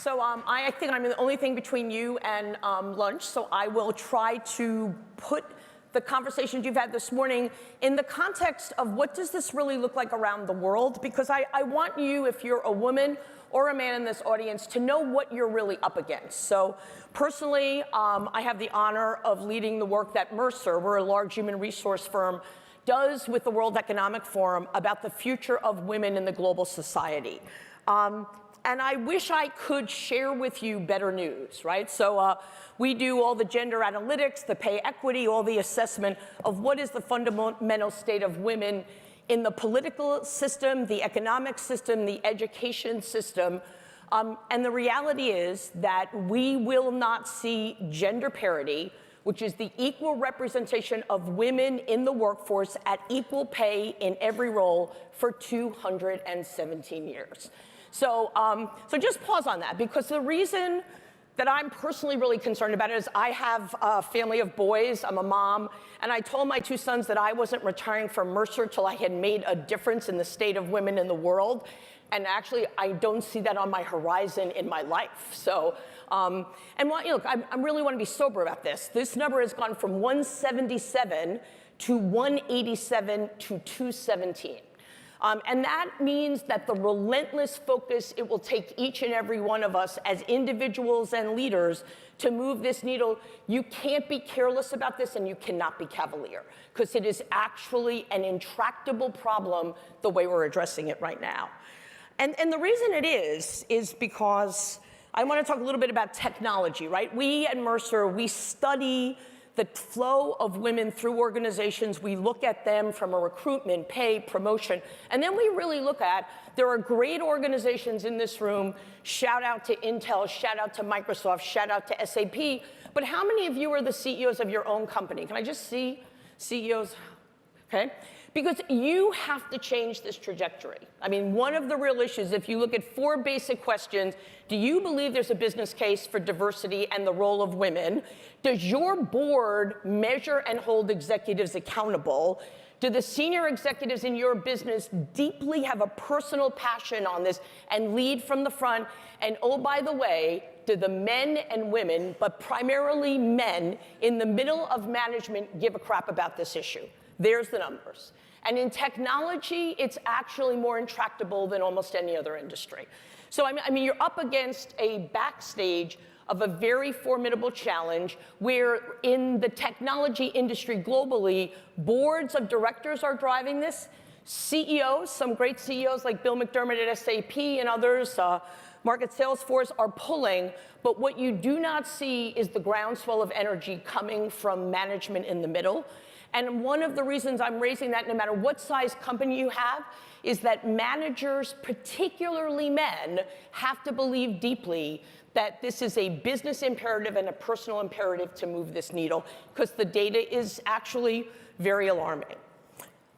I think I'm the only thing between you and lunch, so I will try to put the conversations you've had this morning in the context of what does this really look like around the world, because I want you, if you're a woman or a man in this audience, to know what you're really up against. So personally, I have the honor of leading the work that Mercer, we're a large human resource firm, does with the World Economic Forum about the future of women in the global society. And I wish I could share with you better news, right? So we do all the gender analytics, the pay equity, all the assessment of what is the fundamental state of women in the political system, the economic system, the education system. And the reality is that we will not see gender parity, which is the equal representation of women in the workforce at equal pay in every role for 217 years. So just pause on that, because the reason that I'm personally really concerned about it is I have a family of boys, I'm a mom, and I told my two sons that I wasn't retiring from Mercer till I had made a difference in the state of women in the world. And actually, I don't see that on my horizon in my life. So, look, I really want to be sober about this. This number has gone from 177 to 187 to 217. And that means that the relentless focus it will take each and every one of us as individuals and leaders to move this needle, you can't be careless about this and you cannot be cavalier, because it is actually an intractable problem the way we're addressing it right now. And the reason it is because I want to talk a little bit about technology, right? We at Mercer, we study the flow of women through organizations. We look at them from a recruitment, pay, promotion, and then we really look at, there are great organizations in this room, shout out to Intel, shout out to Microsoft, shout out to SAP, but how many of you are the CEOs of your own company? Can I just see CEOs? Okay. Because you have to change this trajectory. I mean, one of the real issues, if you look at 4 basic questions, do you believe there's a business case for diversity and the role of women? Does your board measure and hold executives accountable? Do the senior executives in your business deeply have a personal passion on this and lead from the front? And oh, by the way, do the men and women, but primarily men, in the middle of management give a crap about this issue? There's the numbers. And in technology, it's actually more intractable than almost any other industry. So I mean, you're up against a backstage of a very formidable challenge where in the technology industry globally, boards of directors are driving this. CEOs, some great CEOs like Bill McDermott at SAP and others, Market Salesforce are pulling, but what you do not see is the groundswell of energy coming from management in the middle. And one of the reasons I'm raising that, no matter what size company you have, is that managers, particularly men, have to believe deeply that this is a business imperative and a personal imperative to move this needle, because the data is actually very alarming.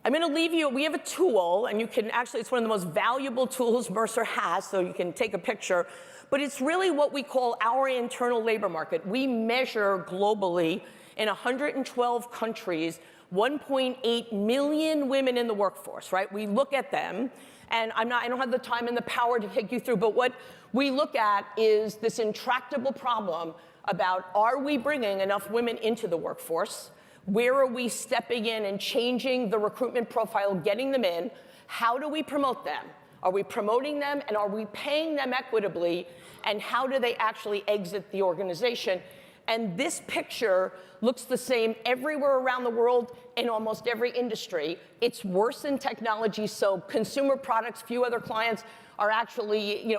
I'm going to leave you, we have a tool, and you can actually, it's one of the most valuable tools Mercer has, so you can take a picture, but it's really what we call our internal labor market. We measure globally in 112 countries, 1.8 million women in the workforce, right? We look at them, and I don't have the time and the power to take you through, but what we look at is this intractable problem about, are we bringing enough women into the workforce? Where are we stepping in and changing the recruitment profile, getting them in? How do we promote them? Are we promoting them, and are we paying them equitably? And how do they actually exit the organization? And this picture looks the same everywhere around the world in almost every industry. It's worse in technology, so consumer products, few other clients are actually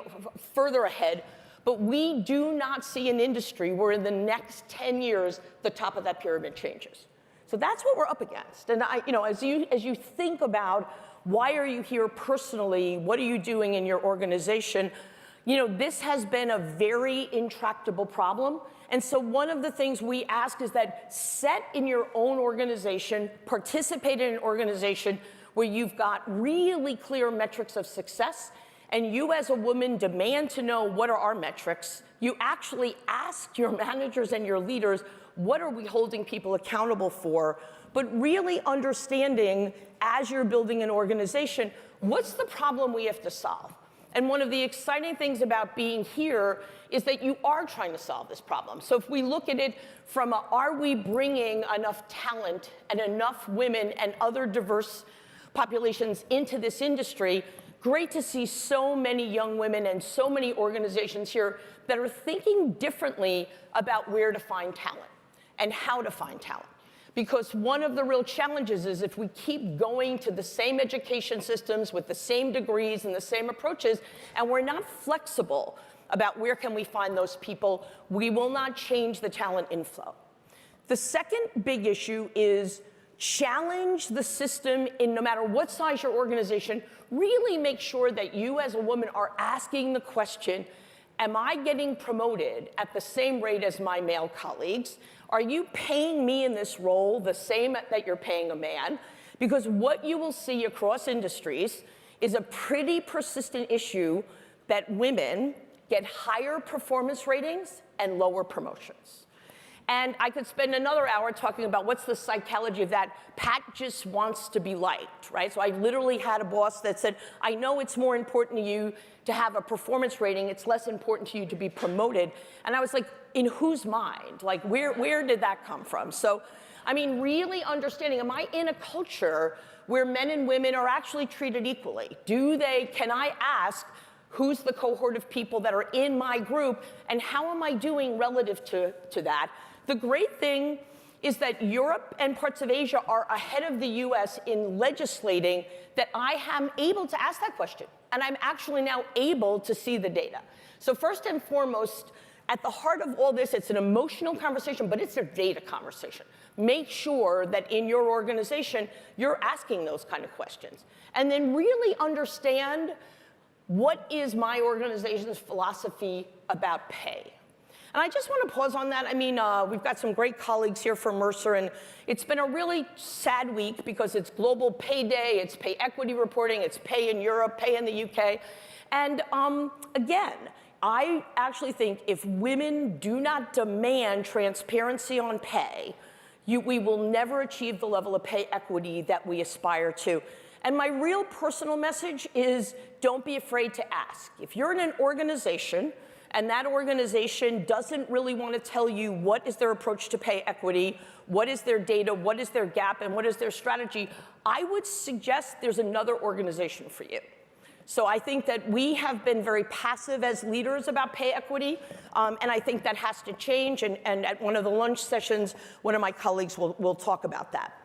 further ahead. But we do not see an industry where in the next 10 years, the top of that pyramid changes. So that's what we're up against. And as you think about why are you here personally, what are you doing in your organization, this has been a very intractable problem. And so one of the things we ask is that set in your own organization, participate in an organization where you've got really clear metrics of success, and you as a woman demand to know what are our metrics. You actually ask your managers and your leaders, what are we holding people accountable for? But really understanding, as you're building an organization, what's the problem we have to solve? And one of the exciting things about being here is that you are trying to solve this problem. So if we look at it from are we bringing enough talent and enough women and other diverse populations into this industry, great to see so many young women and so many organizations here that are thinking differently about where to find talent and how to find talent. Because one of the real challenges is if we keep going to the same education systems with the same degrees and the same approaches, and we're not flexible about where can we find those people, we will not change the talent inflow. The second big issue is challenge the system in no matter what size your organization. Really make sure that you as a woman are asking the question, am I getting promoted at the same rate as my male colleagues? Are you paying me in this role the same that you're paying a man? Because what you will see across industries is a pretty persistent issue that women get higher performance ratings and lower promotions. And I could spend another hour talking about what's the psychology of that. Pat just wants to be liked, right? So I literally had a boss that said, I know it's more important to you to have a performance rating, it's less important to you to be promoted. And I was like, in whose mind? Like, where did that come from? So, I mean, really understanding, am I in a culture where men and women are actually treated equally? Can I ask, who's the cohort of people that are in my group, and how am I doing relative to that? The great thing is that Europe and parts of Asia are ahead of the US in legislating that I am able to ask that question. And I'm actually now able to see the data. So first and foremost, at the heart of all this, it's an emotional conversation, but it's a data conversation. Make sure that in your organization, you're asking those kind of questions. And then really understand, what is my organization's philosophy about pay? And I just want to pause on that. I mean, we've got some great colleagues here from Mercer, and it's been a really sad week because it's Global Pay Day, it's pay equity reporting, it's pay in Europe, pay in the UK. And again, I actually think if women do not demand transparency on pay, we will never achieve the level of pay equity that we aspire to. And my real personal message is, don't be afraid to ask. If you're in an organization and that organization doesn't really want to tell you what is their approach to pay equity, what is their data, what is their gap, and what is their strategy, I would suggest there's another organization for you. So I think that we have been very passive as leaders about pay equity, and I think that has to change, and at one of the lunch sessions, one of my colleagues will talk about that.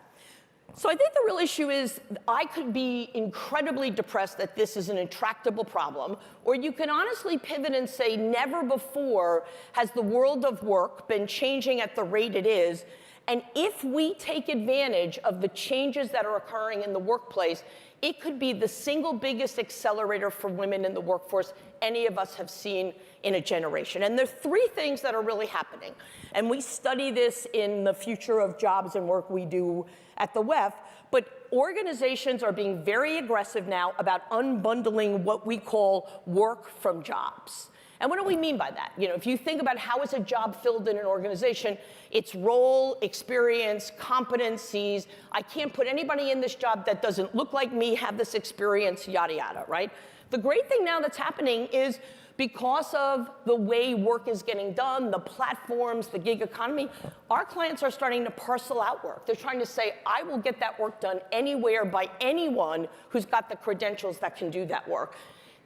So I think the real issue is, I could be incredibly depressed that this is an intractable problem, or you can honestly pivot and say, never before has the world of work been changing at the rate it is, and if we take advantage of the changes that are occurring in the workplace, it could be the single biggest accelerator for women in the workforce any of us have seen in a generation. And there are three things that are really happening. And we study this in the future of jobs and work we do at the WEF, but organizations are being very aggressive now about unbundling what we call work from jobs. And what do we mean by that? You know, if you think about how is a job filled in an organization, it's role, experience, competencies. I can't put anybody in this job that doesn't look like me, have this experience, yada, yada, right? The great thing now that's happening is, because of the way work is getting done, the platforms, the gig economy, our clients are starting to parcel out work. They're trying to say, I will get that work done anywhere by anyone who's got the credentials that can do that work.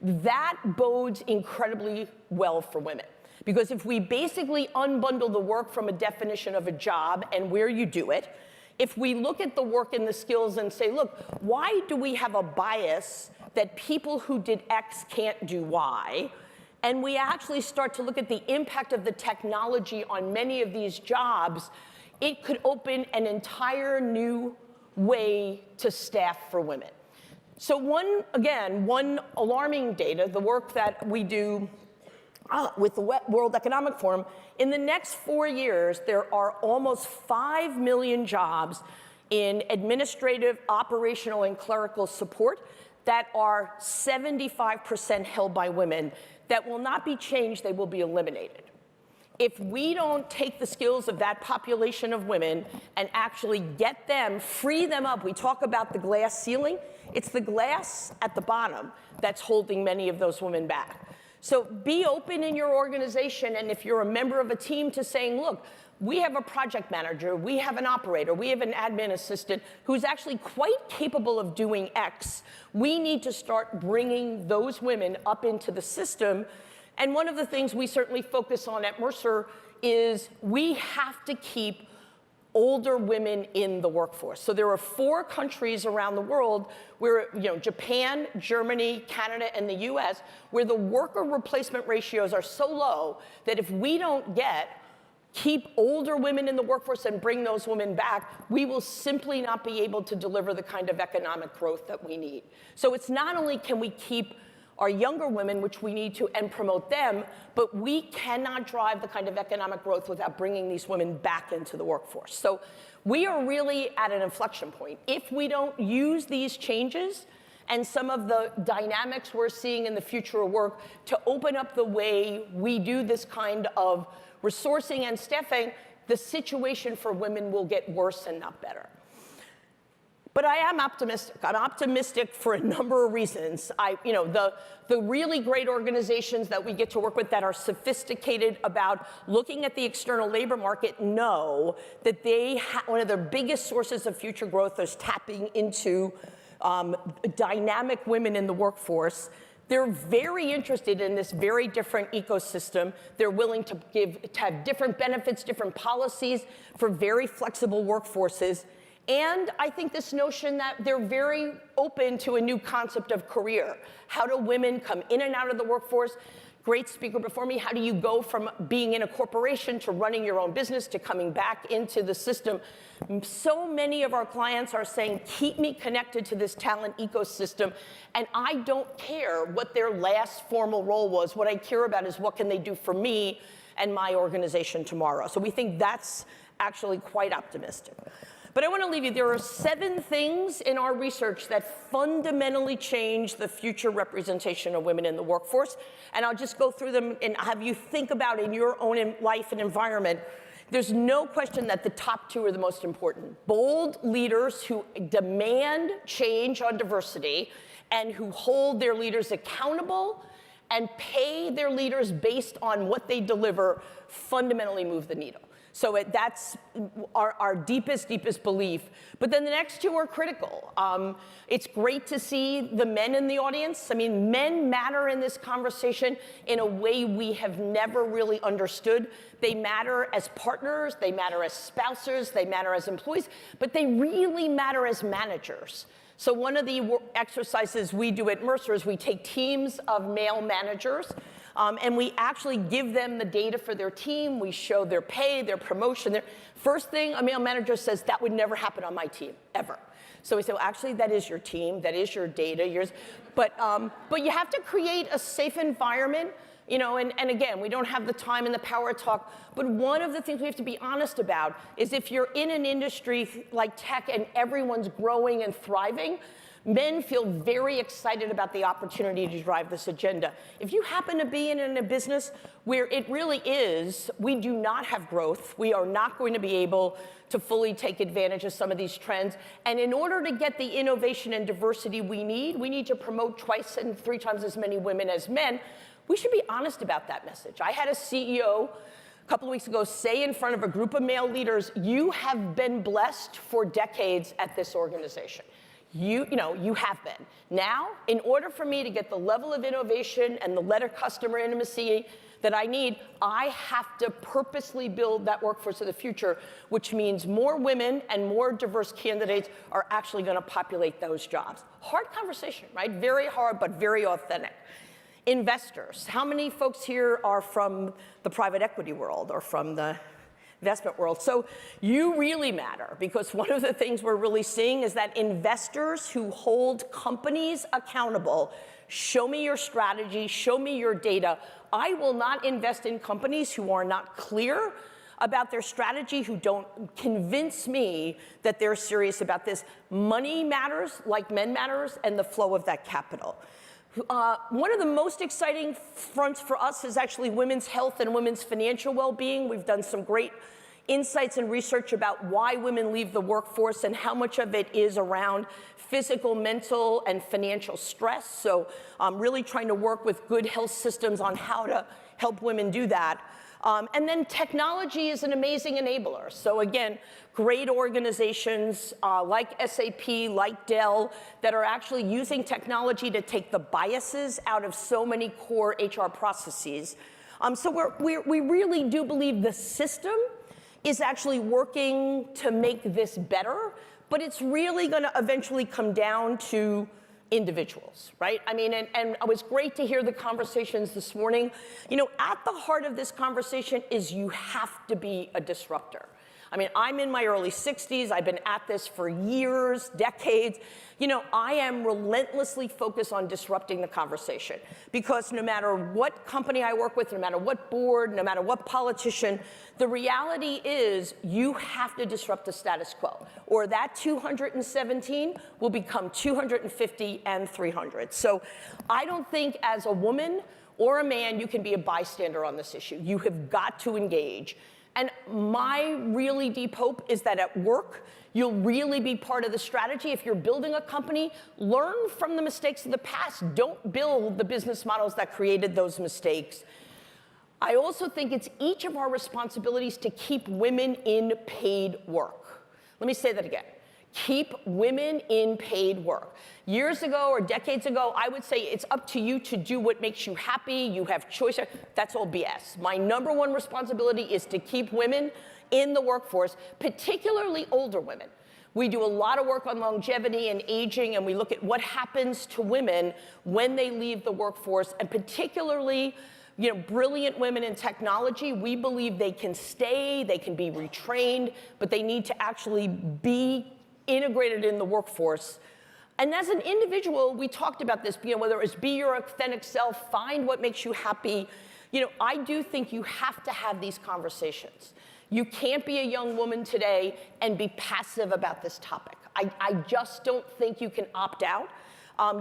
That bodes incredibly well for women. Because if we basically unbundle the work from a definition of a job and where you do it, if we look at the work and the skills and say, look, why do we have a bias that people who did X can't do Y? And we actually start to look at the impact of the technology on many of these jobs, it could open an entire new way to staff for women. So one alarming data, the work that we do with the World Economic Forum, in the next 4 years, there are almost 5 million jobs in administrative, operational, and clerical support that are 75% held by women that will not be changed, they will be eliminated. if we don't take the skills of that population of women and actually get them, free them up, we talk about the glass ceiling, it's the glass at the bottom that's holding many of those women back. So be open in your organization, and if you're a member of a team, to saying, look, we have a project manager, we have an operator, we have an admin assistant who's actually quite capable of doing X. We need to start bringing those women up into the system. And one of the things we certainly focus on at Mercer is we have to keep older women in the workforce. So there are 4 countries around the world where, Japan, Germany, Canada, and the US, where the worker replacement ratios are so low that if we don't keep older women in the workforce and bring those women back, we will simply not be able to deliver the kind of economic growth that we need. So it's not only can we keep our younger women, which we need to, and promote them, but we cannot drive the kind of economic growth without bringing these women back into the workforce. So we are really at an inflection point. If we don't use these changes and some of the dynamics we're seeing in the future of work to open up the way we do this kind of resourcing and staffing, the situation for women will get worse and not better. But I am optimistic. I'm optimistic for a number of reasons. The really great organizations that we get to work with that are sophisticated about looking at the external labor market know that one of their biggest sources of future growth is tapping into dynamic women in the workforce. They're very interested in this very different ecosystem. They're willing to have different benefits, different policies for very flexible workforces. And I think this notion that they're very open to a new concept of career. How do women come in and out of the workforce? Great speaker before me, how do you go from being in a corporation to running your own business to coming back into the system? So many of our clients are saying, keep me connected to this talent ecosystem, and I don't care what their last formal role was. What I care about is what can they do for me and my organization tomorrow. So we think that's actually quite optimistic. But I want to leave you, there are 7 things in our research that fundamentally change the future representation of women in the workforce. And I'll just go through them and have you think about in your own life and environment. There's no question that the top 2 are the most important. Bold leaders who demand change on diversity and who hold their leaders accountable and pay their leaders based on what they deliver fundamentally move the needle. So that's our deepest belief. But then the next 2 are critical. It's great to see the men in the audience. I mean, men matter in this conversation in a way we have never really understood. They matter as partners, they matter as spouses, they matter as employees, but they really matter as managers. So one of the exercises we do at Mercer is we take teams of male managers, and we actually give them the data for their team. We show their pay, their promotion. First thing a male manager says, that would never happen on my team, ever. So we say, well, actually, that is your team, that is your data, yours. But you have to create a safe environment, and again, we don't have the time and the power to talk, but one of the things we have to be honest about is if you're in an industry like tech and everyone's growing and thriving, men feel very excited about the opportunity to drive this agenda. If you happen to be in a business where it really is, we do not have growth, we are not going to be able to fully take advantage of some of these trends. And in order to get the innovation and diversity we need to promote 2 and 3 times as many women as men. We should be honest about that message. I had a CEO a couple of weeks ago say in front of a group of male leaders, you have been blessed for decades at this organization. You have been. Now, in order for me to get the level of innovation and the level of customer intimacy that I need, I have to purposely build that workforce of the future, which means more women and more diverse candidates are actually going to populate those jobs. Hard conversation, right? Very hard, but very authentic. Investors. How many folks here are from the private equity world or from the investment world? So you really matter, because one of the things we're really seeing is that investors who hold companies accountable, show me your strategy, show me your data. I will not invest in companies who are not clear about their strategy, who don't convince me that they're serious about this. Money matters, like men matters, and the flow of that capital. One of the most exciting fronts for us is actually women's health and women's financial well-being. We've done some great insights and research about why women leave the workforce and how much of it is around physical, mental, and financial stress. So really trying to work with good health systems on how to help women do that. And then technology is an amazing enabler. So again, great organizations like SAP, like Dell, that are actually using technology to take the biases out of so many core HR processes. So we really do believe the system is actually working to make this better, but it's really gonna eventually come down to individuals, right? I mean, and it was great to hear the conversations this morning. You know, at the heart of this conversation is you have to be a disruptor. I mean, I'm in my early 60s. I've been at this for years, decades. You know, I am relentlessly focused on disrupting the conversation because no matter what company I work with, no matter what board, no matter what politician, the reality is you have to disrupt the status quo or that 217 will become 250 and 300. So I don't think as a woman or a man you can be a bystander on this issue. You have got to engage. And my really deep hope is that at work, you'll really be part of the strategy. If you're building a company, learn from the mistakes of the past. Don't build the business models that created those mistakes. I also think it's each of our responsibilities to keep women in paid work. Let me say that again. Keep women in paid work. Years ago or decades ago, I would say it's up to you to do what makes you happy. You have choice. That's all BS. My number one responsibility is to keep women in the workforce, particularly older women. We do a lot of work on longevity and aging, and we look at what happens to women when they leave the workforce, and particularly brilliant women in technology. We believe they can stay, they can be retrained, but they need to actually be integrated in the workforce. And as an individual, we talked about this, whether it's be your authentic self, find what makes you happy. I do think you have to have these conversations. You can't be a young woman today and be passive about this topic. I just don't think you can opt out.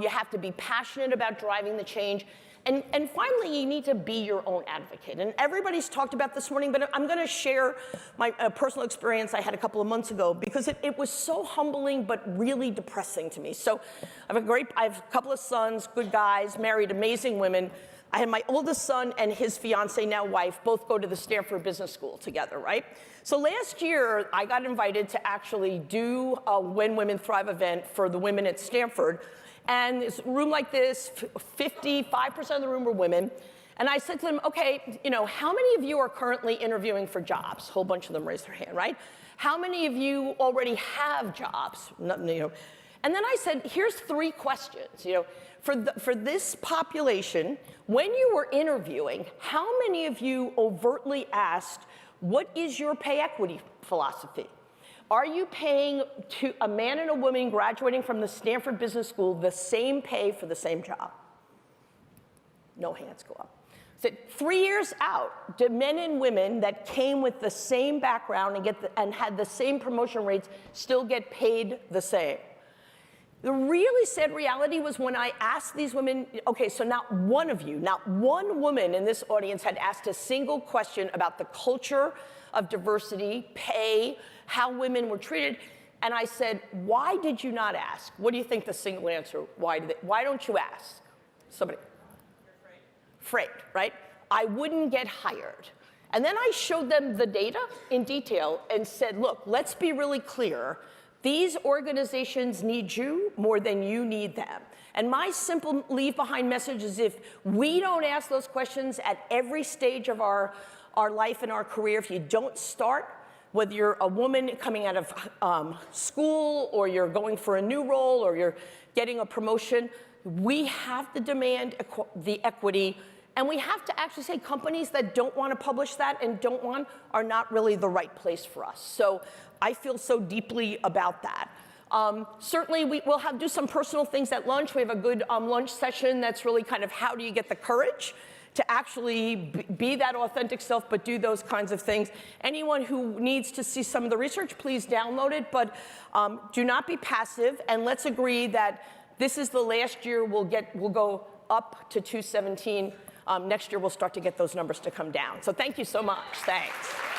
You have to be passionate about driving the change. And finally, you need to be your own advocate. And everybody's talked about this morning, but I'm going to share my personal experience I had a couple of months ago because it was so humbling but really depressing to me. So I have a couple of sons, good guys, married amazing women. I had my oldest son and his fiance, now wife, both go to the Stanford Business School together, right? So last year, I got invited to actually do a When Women Thrive event for the women at Stanford. And this room like this, 55% of the room were women. And I said to them, okay, how many of you are currently interviewing for jobs? A whole bunch of them raised their hand, right? How many of you already have jobs? And then I said, here's 3 questions. For this population, when you were interviewing, how many of you overtly asked, what is your pay equity philosophy? Are you paying to a man and a woman graduating from the Stanford Business School the same pay for the same job? No hands go up. So 3 years out, do men and women that came with the same background and had the same promotion rates still get paid the same? The really sad reality was when I asked these women, okay, so not one of you, not one woman in this audience had asked a single question about the culture of diversity, pay, how women were treated. And I said, why did you not ask? What do you think the single answer? Why don't you ask? Somebody. You're afraid. Afraid, right? I wouldn't get hired. And then I showed them the data in detail and said, look, let's be really clear. These organizations need you more than you need them. And my simple leave behind message is if we don't ask those questions at every stage of our life and our career, if you don't start, whether you're a woman coming out of school or you're going for a new role or you're getting a promotion, we have to demand the equity. And we have to actually say companies that don't want to publish that and are not really the right place for us. So I feel so deeply about that. Certainly, we'll do some personal things at lunch. We have a good lunch session that's really kind of how do you get the courage to actually be that authentic self, but do those kinds of things. Anyone who needs to see some of the research, please download it, but do not be passive, and let's agree that this is the last year we'll go up to 217. Next year, we'll start to get those numbers to come down. So thank you so much. Thanks.